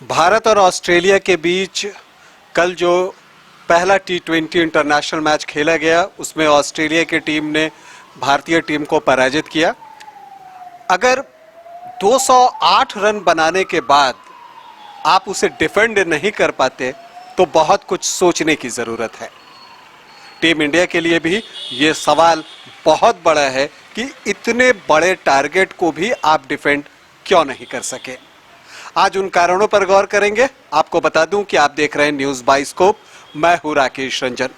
भारत और ऑस्ट्रेलिया के बीच कल जो पहला T20 इंटरनेशनल मैच खेला गया उसमें ऑस्ट्रेलिया की टीम ने भारतीय टीम को पराजित किया। अगर 208 रन बनाने के बाद आप उसे डिफेंड नहीं कर पाते तो बहुत कुछ सोचने की ज़रूरत है। टीम इंडिया के लिए भी ये सवाल बहुत बड़ा है कि इतने बड़े टारगेट को भी आप डिफेंड क्यों नहीं कर सके। आज उन कारणों पर गौर करेंगे। आपको बता दूं कि आप देख रहे हैं न्यूज़ बाइस्कोप। मैं हूं राकेश रंजन।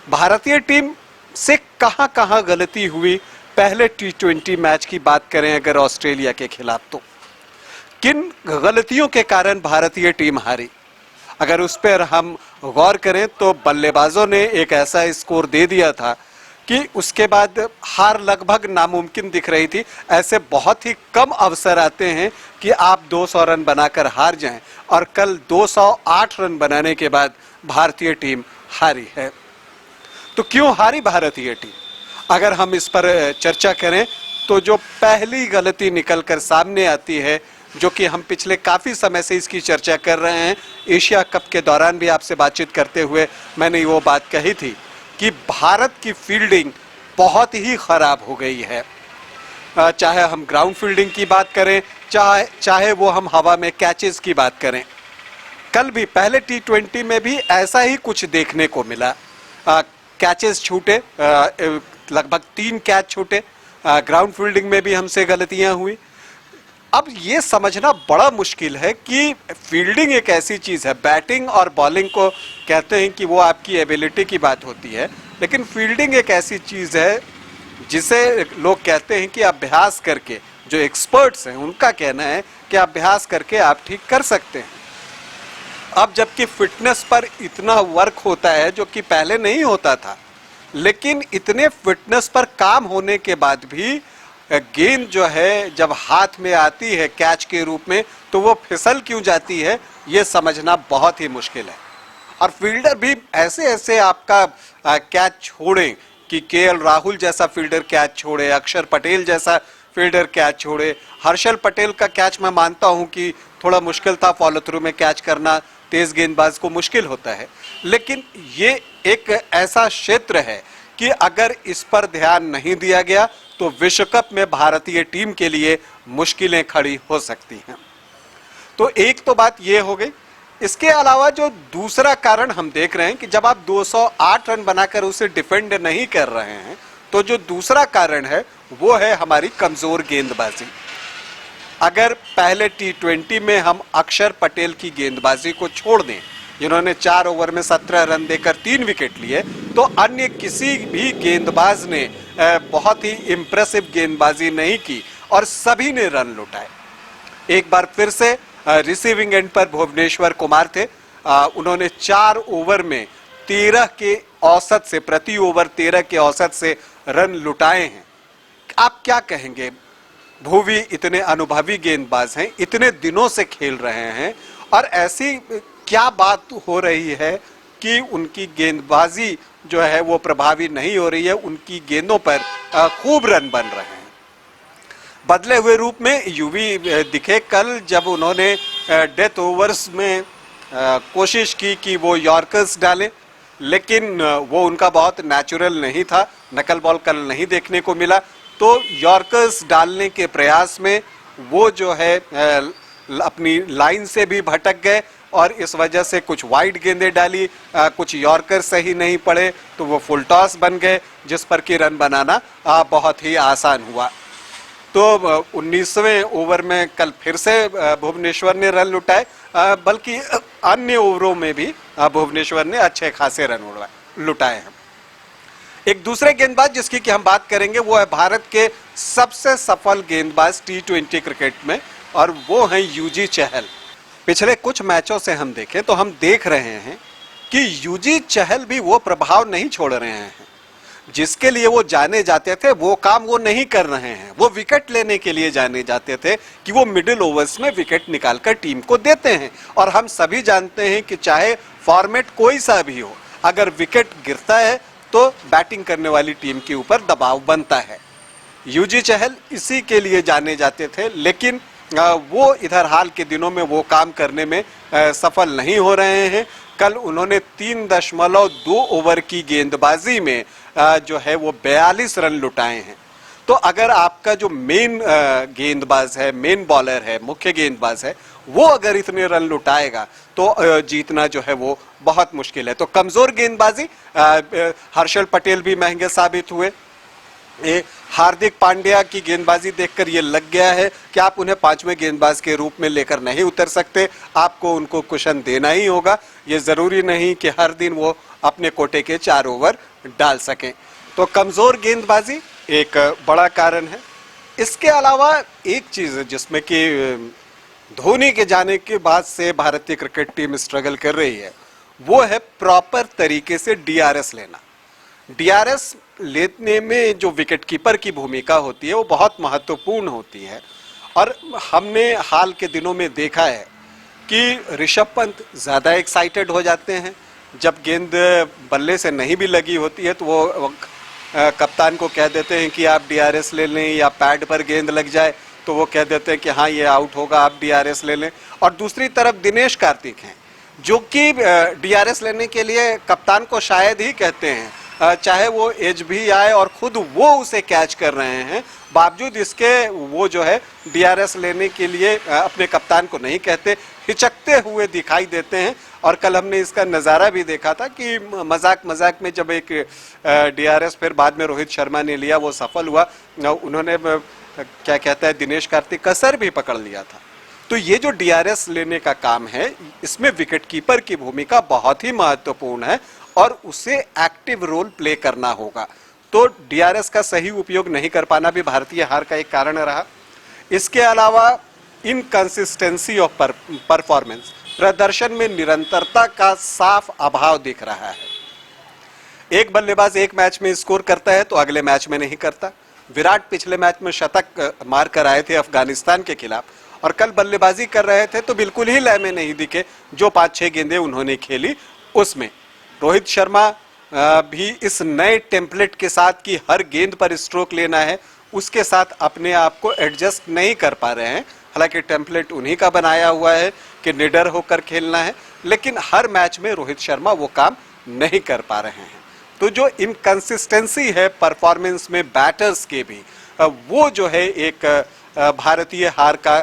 भारतीय टीम से कहां गलती हुई, पहले T20 मैच की बात करें अगर ऑस्ट्रेलिया के खिलाफ तो किन गलतियों के कारण भारतीय टीम हारी, अगर उस पर हम गौर करें तो बल्लेबाजों ने एक ऐसा स्कोर दे दिया था कि उसके बाद हार लगभग नामुमकिन दिख रही थी। ऐसे बहुत ही कम अवसर आते हैं कि आप 200 रन बनाकर हार जाएं और कल 208 रन बनाने के बाद भारतीय टीम हारी है। तो क्यों हारी भारतीय टीम, अगर हम इस पर चर्चा करें तो जो पहली गलती निकलकर सामने आती है, जो कि हम पिछले काफ़ी समय से इसकी चर्चा कर रहे हैं, एशिया कप के दौरान भी आपसे बातचीत करते हुए मैंने वो बात कही थी कि भारत की फील्डिंग बहुत ही ख़राब हो गई है। चाहे हम ग्राउंड फील्डिंग की बात करें, चाहे वो हम हवा में कैचेस की बात करें। कल भी पहले T20 में भी ऐसा ही कुछ देखने को मिला। कैचेस छूटे, लगभग 3 कैच छूटे। ग्राउंड फील्डिंग में भी हमसे गलतियां हुई। अब ये समझना बड़ा मुश्किल है कि फील्डिंग एक ऐसी चीज़ है, बैटिंग और बॉलिंग को कहते हैं कि वो आपकी एबिलिटी की बात होती है, लेकिन फील्डिंग एक ऐसी चीज़ है जिसे लोग कहते हैं कि अभ्यास करके, जो एक्सपर्ट्स हैं उनका कहना है कि अभ्यास करके आप ठीक कर सकते हैं। अब जबकि फिटनेस पर इतना वर्क होता है जो कि पहले नहीं होता था, लेकिन इतने फिटनेस पर काम होने के बाद भी गेंद जो है जब हाथ में आती है कैच के रूप में तो वो फिसल क्यों जाती है, ये समझना बहुत ही मुश्किल है। और फील्डर भी ऐसे ऐसे आपका कैच छोड़ें कि KL राहुल जैसा फील्डर कैच छोड़े, अक्षर पटेल जैसा फील्डर कैच छोड़े। हर्षल पटेल का कैच मैं मानता हूं कि थोड़ा मुश्किल था, फॉलो थ्रू में कैच करना तेज गेंदबाज को मुश्किल होता है, लेकिन ये एक ऐसा क्षेत्र है कि अगर इस पर ध्यान नहीं दिया गया तो विश्व कप में भारतीय टीम के लिए मुश्किलें खड़ी हो सकती हैं। तो एक तो बात ये हो गई। इसके अलावा जो दूसरा कारण हम देख रहे हैं कि जब आप 208 रन बनाकर उसे डिफेंड नहीं कर रहे हैं तो जो दूसरा कारण है वो है हमारी कमजोर गेंदबाजी। अगर पहले T20 में हम अक्षर पटेल की गेंदबाजी को छोड़ दें, जिन्होंने 4 ओवर में 17 रन देकर 3 विकेट लिए, तो अन्य किसी भी गेंदबाज ने बहुत ही इम्प्रेसिव गेंदबाजी नहीं की और सभी ने रन लुटाए। एक बार फिर से रिसीविंग एंड पर भुवनेश्वर कुमार थे। उन्होंने 4 ओवर में 13 के औसत से, प्रति ओवर 13 के औसत से रन लुटाए हैं। आप क्या कहेंगे? भुवी इतने अनुभवी गेंदबाज हैं, इतने दिनों से खेल रहे हैं, और ऐसी क्या बात हो रही है कि उनकी गेंदबाजी जो है वो प्रभावी नहीं हो रही है, उनकी गेंदों पर खूब रन बन रहे हैं। बदले हुए रूप में युवी दिखे कल, जब उन्होंने डेथ ओवर्स में कोशिश की कि वो यॉर्कर्स डालें, लेकिन वो उनका बहुत नेचुरल नहीं था। नकल बॉल कल नहीं देखने को मिला, तो यॉर्कर्स डालने के प्रयास में वो जो है अपनी लाइन से भी भटक गए और इस वजह से कुछ वाइड गेंदें डाली, कुछ यॉर्कर सही नहीं पड़े, तो वो फुल टॉस बन गए, जिस पर कि रन बनाना बहुत ही आसान हुआ। तो 19वें ओवर में कल फिर से भुवनेश्वर ने रन लुटाए, बल्कि अन्य ओवरों में भी भुवनेश्वर ने अच्छे खासे रन लुटाए हैं। एक दूसरे गेंदबाज जिसकी कि हम बात करेंगे वो है भारत के सबसे सफल गेंदबाज T20 क्रिकेट में, और वो हैं युजी चहल। पिछले कुछ मैचों से हम देखें तो हम देख रहे हैं कि युजी चहल भी वो प्रभाव नहीं छोड़ रहे हैं जिसके लिए वो जाने जाते थे। वो काम वो नहीं कर रहे हैं। वो विकेट लेने के लिए जाने जाते थे कि वो मिडिल ओवर्स में विकेट निकालकर टीम को देते हैं, और हम सभी जानते हैं कि चाहे फॉर्मेट कोई सा भी हो, अगर विकेट गिरता है तो बैटिंग करने वाली टीम के ऊपर दबाव बनता है। युजी चहल इसी के लिए जाने जाते थे, लेकिन वो इधर हाल के दिनों में वो काम करने में सफल नहीं हो रहे हैं। कल उन्होंने 3.2 ओवर की गेंदबाजी में जो है वो 42 रन लुटाए हैं। तो अगर आपका जो मेन गेंदबाज है, मेन बॉलर है, मुख्य गेंदबाज है, वो अगर इतने रन लुटाएगा तो जीतना जो है वो बहुत मुश्किल है। तो कमजोर गेंदबाजी, हर्षल पटेल भी महंगे साबित हुए। हार्दिक पांड्या की गेंदबाजी देखकर ये लग गया है कि आप उन्हें पांचवें गेंदबाज के रूप में लेकर नहीं उतर सकते, आपको उनको कुशन देना ही होगा। ये जरूरी नहीं कि हर दिन वो अपने कोटे के 4 ओवर डाल सकें। तो कमजोर गेंदबाजी एक बड़ा कारण है। इसके अलावा एक चीज जिसमें कि धोनी के जाने के बाद से भारतीय क्रिकेट टीम स्ट्रगल कर रही है, वो है प्रॉपर तरीके से डीआरएस लेना। डीआरएस लेने में जो विकेट कीपर की भूमिका होती है वो बहुत महत्वपूर्ण होती है। और हमने हाल के दिनों में देखा है कि ऋषभ पंत ज़्यादा एक्साइटेड हो जाते हैं। जब गेंद बल्ले से नहीं भी लगी होती है तो वो कप्तान को कह देते हैं कि आप डीआरएस ले लें, या पैड पर गेंद लग जाए तो वो कह देते हैं कि हाँ ये आउट होगा, आप डीआरएस ले लें। और दूसरी तरफ दिनेश कार्तिक हैं जो कि डीआरएस लेने के लिए कप्तान को शायद ही कहते हैं, चाहे वो एज भी आए और खुद वो उसे कैच कर रहे हैं, बावजूद इसके वो जो है डीआरएस लेने के लिए अपने कप्तान को नहीं कहते, हिचकते हुए दिखाई देते हैं। और कल हमने इसका नज़ारा भी देखा था कि मजाक मजाक में जब एक डीआरएस फिर बाद में रोहित शर्मा ने लिया, वो सफल हुआ, उन्होंने क्या कहता है दिनेश कार्तिक का सर भी पकड़ लिया था। तो ये जो डीआरएस लेने का काम है, इसमें विकेट कीपर की भूमिका बहुत ही महत्वपूर्ण है और उसे एक्टिव रोल प्ले करना होगा। तो डीआरएस का सही उपयोग नहीं कर पाना भी भारतीय हार का एक कारण रहा। इसके अलावा इनकंसिस्टेंसी ऑफ परफॉर्मेंस, प्रदर्शन में निरंतरता का साफ अभाव दिख रहा है। एक बल्लेबाज एक मैच में स्कोर करता है तो अगले मैच में नहीं करता। विराट पिछले मैच में शतक मार कर आए थे अफगानिस्तान के खिलाफ, और कल बल्लेबाजी कर रहे थे तो बिल्कुल ही लय में नहीं दिखे। जो 5-6 गेंदें उन्होंने खेली उसमें रोहित शर्मा भी इस नए टेम्पलेट के साथ कि हर गेंद पर स्ट्रोक लेना है, उसके साथ अपने आप को एडजस्ट नहीं कर पा रहे हैं। हालांकि टेम्पलेट उन्हीं का बनाया हुआ है कि निडर होकर खेलना है, लेकिन हर मैच में रोहित शर्मा वो काम नहीं कर पा रहे हैं। तो जो इनकंसिस्टेंसी है परफॉर्मेंस में बैटर्स के भी, वो जो है एक भारतीय हार का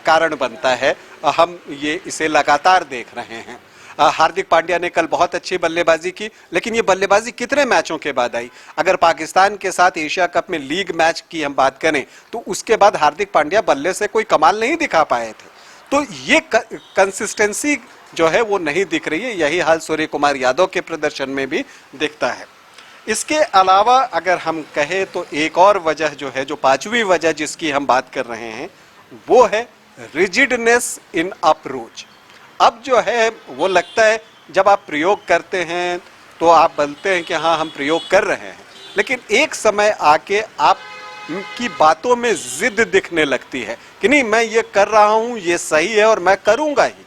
कारण बनता है। हम ये इसे लगातार देख रहे हैं। हार्दिक पांड्या ने कल बहुत अच्छी बल्लेबाजी की, लेकिन ये बल्लेबाजी कितने मैचों के बाद आई? अगर पाकिस्तान के साथ एशिया कप में लीग मैच की हम बात करें तो उसके बाद हार्दिक पांड्या बल्ले से कोई कमाल नहीं दिखा पाए थे। तो ये कंसिस्टेंसी जो है वो नहीं दिख रही है। यही हाल सूर्य कुमार यादव के प्रदर्शन में भी दिखता है। इसके अलावा अगर हम कहें तो एक और वजह जो है, जो पांचवी वजह जिसकी हम बात कर रहे हैं, वो है रिजिडनेस इन अप्रोच। अब जो है वो लगता है जब आप प्रयोग करते हैं तो आप बोलते हैं कि हाँ हम प्रयोग कर रहे हैं, लेकिन एक समय आके आप की बातों में जिद दिखने लगती है कि नहीं मैं ये कर रहा हूँ, ये सही है और मैं करूँगा ही।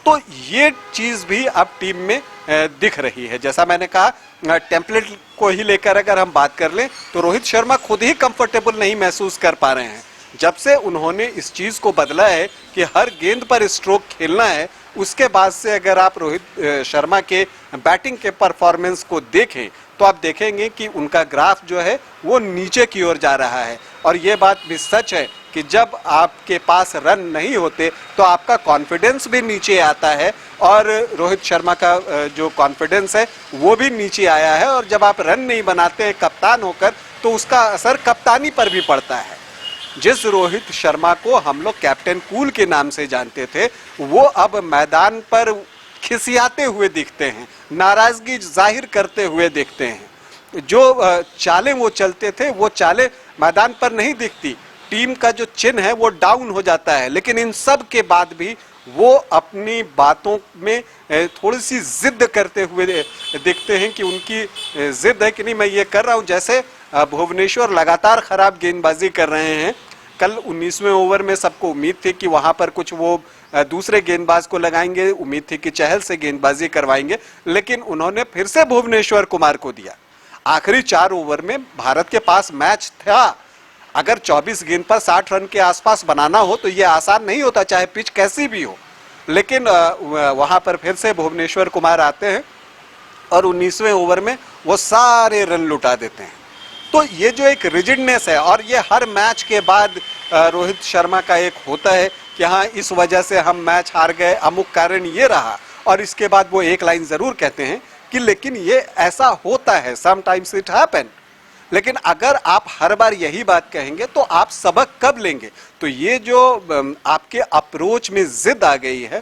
तो ये चीज़ भी अब टीम में दिख रही है। जैसा मैंने कहा, टेम्पलेट को ही लेकर अगर हम बात कर लें तो रोहित शर्मा खुद ही कंफर्टेबल नहीं महसूस कर पा रहे हैं। जब से उन्होंने इस चीज़ को बदला है कि हर गेंद पर स्ट्रोक खेलना है, उसके बाद से अगर आप रोहित शर्मा के बैटिंग के परफॉर्मेंस को देखें तो आप देखेंगे कि उनका ग्राफ जो है वो नीचे की ओर जा रहा है। और ये बात भी सच है कि जब आपके पास रन नहीं होते तो आपका कॉन्फिडेंस भी नीचे आता है, और रोहित शर्मा का जो कॉन्फिडेंस है वो भी नीचे आया है। और जब आप रन नहीं बनाते कप्तान होकर तो उसका असर कप्तानी पर भी पड़ता है। जिस रोहित शर्मा को हम लोग कैप्टन कूल के नाम से जानते थे, वो अब मैदान पर खिसियाते हुए दिखते हैं, नाराजगी जाहिर करते हुए दिखते हैं। जो चालें वो चलते थे वो चालें मैदान पर नहीं दिखती। टीम का जो चिन्ह है वो डाउन हो जाता है। लेकिन इन सब के बाद भी वो अपनी बातों में थोड़ी सी जिद करते हुए दिखते हैं कि उनकी जिद है कि नहीं मैं ये कर रहा हूँ। जैसे भुवनेश्वर लगातार खराब गेंदबाजी कर रहे हैं। कल 19वें ओवर में सबको उम्मीद थी कि वहां पर कुछ वो दूसरे गेंदबाज को लगाएंगे, उम्मीद थी कि चहल से गेंदबाजी करवाएंगे, लेकिन उन्होंने फिर से भुवनेश्वर कुमार को दिया। आखिरी 4 ओवर में भारत के पास मैच था। अगर 24 गेंद पर 60 रन के आसपास बनाना हो तो ये आसान नहीं होता, चाहे पिच कैसी भी हो। लेकिन वहां पर फिर से भुवनेश्वर कुमार आते हैं और 19वें ओवर में वो सारे रन लुटा देते हैं। तो ये जो एक रिजिडनेस है, और ये हर मैच के बाद रोहित शर्मा का एक होता है कि हाँ इस वजह से हम मैच हार गए, अमुक कारण ये रहा, और इसके बाद वो एक लाइन ज़रूर कहते हैं कि लेकिन ये ऐसा होता है, समटाइम्स इट हैपन। लेकिन अगर आप हर बार यही बात कहेंगे तो आप सबक कब लेंगे? तो ये जो आपके अप्रोच में जिद आ गई है,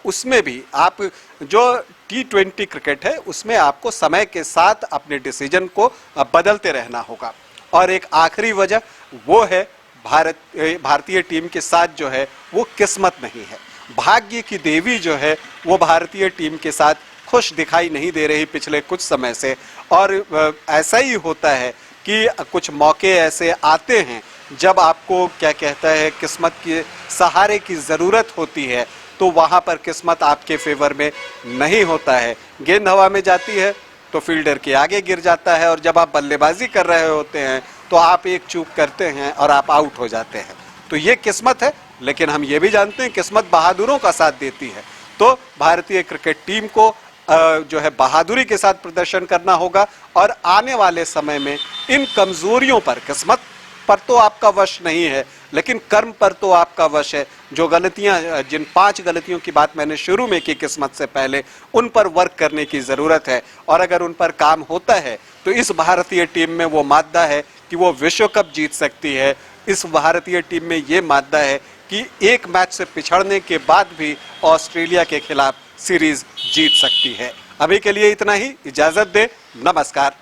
उसमें भी आप जो T20 क्रिकेट है उसमें आपको समय के साथ अपने डिसीजन को बदलते रहना होगा। और एक आखिरी वजह वो है भारतीय टीम के साथ जो है वो किस्मत नहीं है। भाग्य की देवी जो है वो भारतीय टीम के साथ खुश दिखाई नहीं दे रही पिछले कुछ समय से। और ऐसा ही होता है कि कुछ मौके ऐसे आते हैं जब आपको क्या कहता है किस्मत के सहारे की ज़रूरत होती है, तो वहाँ पर किस्मत आपके फेवर में नहीं होता है। गेंद हवा में जाती है तो फील्डर के आगे गिर जाता है, और जब आप बल्लेबाजी कर रहे होते हैं तो आप एक चूक करते हैं और आप आउट हो जाते हैं। तो ये किस्मत है, लेकिन हम ये भी जानते हैं किस्मत बहादुरों का साथ देती है। तो भारतीय क्रिकेट टीम को जो है बहादुरी के साथ प्रदर्शन करना होगा, और आने वाले समय में इन कमजोरियों पर, किस्मत पर तो आपका वश नहीं है लेकिन कर्म पर तो आपका वश है। जो गलतियां, जिन 5 गलतियों की बात मैंने शुरू में की किस्मत से पहले, उन पर वर्क करने की ज़रूरत है। और अगर उन पर काम होता है तो इस भारतीय टीम में वो मादा है कि वो विश्व कप जीत सकती है। इस भारतीय टीम में ये मादा है कि एक मैच से पिछड़ने के बाद भी ऑस्ट्रेलिया के खिलाफ सीरीज जीत सकती है। अभी के लिए इतना ही, इजाजत दे, नमस्कार।